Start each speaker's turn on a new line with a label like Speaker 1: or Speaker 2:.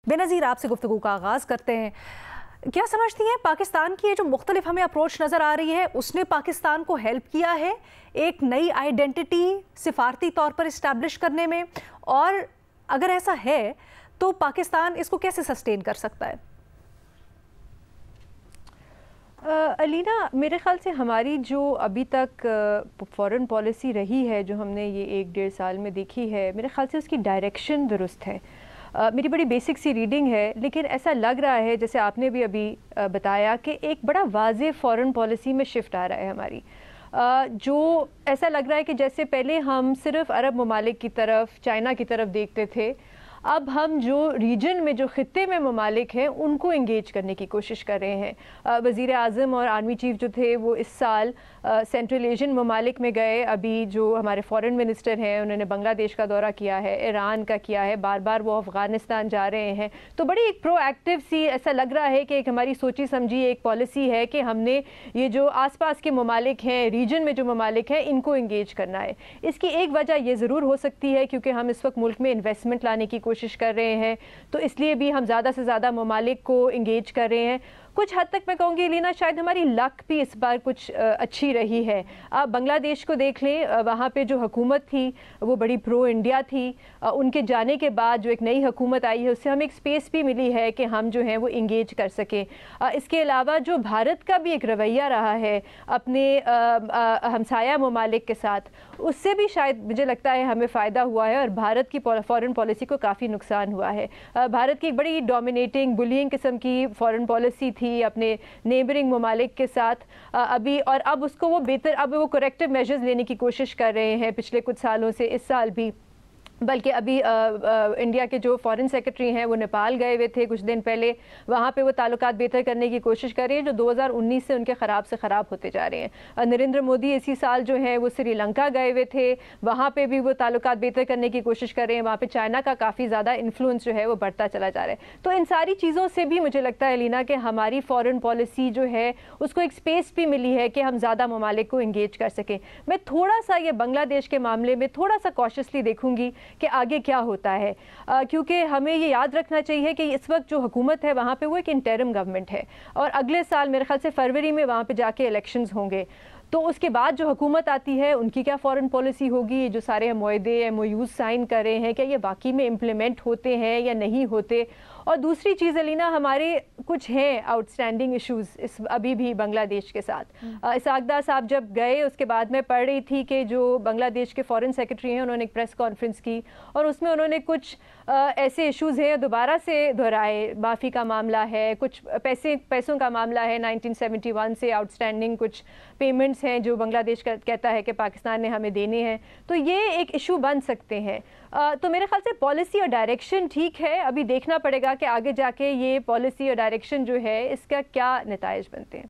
Speaker 1: بینظیر آپ سے گفتگو کا آغاز کرتے ہیں. کیا سمجھتی ہیں پاکستان کی یہ جو مختلف ہمیں اپروچ نظر آ رہی ہے اس نے پاکستان کو ہیلپ کیا ہے ایک نئی آئیڈینٹی سفارتی طور پر اسٹیبلش کرنے میں، اور اگر ایسا ہے تو پاکستان اس کو کیسے سسٹین کر سکتا ہے؟
Speaker 2: علینا، میرے خیال سے ہماری جو ابھی تک فورن پالیسی رہی ہے جو ہم نے یہ 1-1.5 سال میں دیکھی ہے، میرے خیال سے اس کی ڈائریکشن درست ہے. میری بڑی بیسک سی ریڈنگ ہے، لیکن ایسا لگ رہا ہے جیسے آپ نے بھی ابھی بتایا کہ ایک بڑا واضح فورن پالیسی میں شفٹ آ رہا ہے ہماری، جو ایسا لگ رہا ہے کہ جیسے پہلے ہم صرف عرب ممالک کی طرف، چائنا کی طرف دیکھتے تھے، اب ہم جو ریجن میں جو خطے میں ممالک ہیں ان کو انگیج کرنے کی کوشش کر رہے ہیں. وزیر اعظم اور آرمی چیف جو تھے وہ اس سال سینٹرل ایشین ممالک میں گئے. ابھی جو ہمارے فورن منسٹر ہیں انہوں نے بنگلہ دیش کا دورہ کیا ہے، ایران کا کیا ہے، بار بار وہ افغانستان جا رہے ہیں. تو بڑی ایک پرو ایکٹیو سی ایسا لگ رہا ہے کہ ایک ہماری سوچی سمجھی ایک پالیسی ہے کہ ہم نے یہ جو آس پاس کے ممالک ہیں، ریجن میں جو ممالک ہیں، ان کو انگیج کرنا ہے. اس کی ایک وجہ یہ ضرور ہو سکتی ہے کیونکہ ہم اس وقت ملک میں انویسٹمنٹ لانے کی کوشش کر رہے ہیں، تو اس لیے بھی ہم زیادہ سے زیادہ ممالک کو انگیج کر رہے ہیں. کچھ حد تک میں کہوں گی لینا شاید ہماری لک بھی اس بار کچھ اچھی رہی ہے. آپ بنگلہ دیش کو دیکھ لیں، وہاں پہ جو حکومت تھی وہ بڑی پرو انڈیا تھی. ان کے جانے کے بعد جو ایک نئی حکومت آئی ہے اس سے ہمیں ایک سپیس بھی ملی ہے کہ ہم جو ہیں وہ انگیج کر سکیں. اس کے علاوہ جو بھارت کا بھی ایک رویہ رہا ہے اپنے ہمسایہ ممالک کے ساتھ، اس سے بھی شاید مجھے لگتا ہے ہمیں فائدہ ہوا ہے اور بھارت کی فورن پالیسی کو کافی نقصان ہوا ہے. بھارت کی ایک بڑی ڈومینیٹنگ بلینگ قسم کی فورن پالیسی تھی اپنے نیبرنگ ممالک کے ساتھ ابھی، اور اب اس کو وہ بہتر، اب وہ کریکٹیو میجرز لینے کی کوشش کر رہے ہیں پچھلے کچھ سالوں سے، اس سال بھی. بلکہ ابھی انڈیا کے جو فارن سیکرٹری ہیں وہ نیپال گئے ہوئے تھے کچھ دن پہلے، وہاں پہ وہ تعلقات بہتر کرنے کی کوشش کر رہے ہیں جو 2019 سے ان کے خراب سے خراب ہوتے جا رہے ہیں. نریندر مودی اسی سال جو ہیں وہ سری لنکا گئے ہوئے تھے، وہاں پہ بھی وہ تعلقات بہتر کرنے کی کوشش کر رہے ہیں. وہاں پہ چائنا کا کافی زیادہ انفلوئنس جو ہے وہ بڑھتا چلا جا رہا ہے. تو ان ساری چیزوں سے بھی مجھے لگتا ہے لینا کہ ہماری فارن پالیسی جو ہے اس کو ایک سپیس بھی ملی ہے کہ ہم زیادہ ممالک کو انگیج کر سکیں. میں تھوڑا سا یہ بنگلہ دیش کے معاملے میں تھوڑا سا کاشسلی دیکھوں گی کہ آگے کیا ہوتا ہے، کیونکہ ہمیں یہ یاد رکھنا چاہیے کہ اس وقت جو حکومت ہے وہاں پہ وہ ایک انٹرم گورنمنٹ ہے، اور اگلے سال میرے خیال سے فروری میں وہاں پہ جا کے الیکشنز ہوں گے. تو اس کے بعد جو حکومت آتی ہے ان کی کیا فورن پالیسی ہوگی، جو سارے معاہدے MOUs سائن کر رہے ہیں کیا یہ واقعی میں امپلیمنٹ ہوتے ہیں یا نہیں ہوتے. اور دوسری چیز علینا، ہمارے کچھ ہیں آؤٹ اسٹینڈنگ ایشوز ابھی بھی بنگلہ دیش کے ساتھ. اسحاق دار صاحب جب گئے اس کے بعد میں پڑھ رہی تھی کہ جو بنگلہ دیش کے فارن سیکرٹری ہیں انہوں نے ایک پریس کانفرنس کی اور اس میں انہوں نے کچھ ایسے ایشوز ہیں دوبارہ سے دہرائے. معافی کا معاملہ ہے، کچھ پیسوں کا معاملہ ہے، 1971 سے آؤٹ اسٹینڈنگ کچھ پیمنٹس ہیں جو بنگلہ دیش کہتا ہے کہ پاکستان نے ہمیں دینے ہیں. تو یہ ایک ایشو بن سکتے ہیں. تو میرے خیال سے پالیسی اور ڈائریکشن ٹھیک ہے، ابھی دیکھنا پڑے گا کہ آگے جا کے یہ پالیسی اور ڈائریکشن جو ہے اس کا کیا نتائج بنتے ہیں.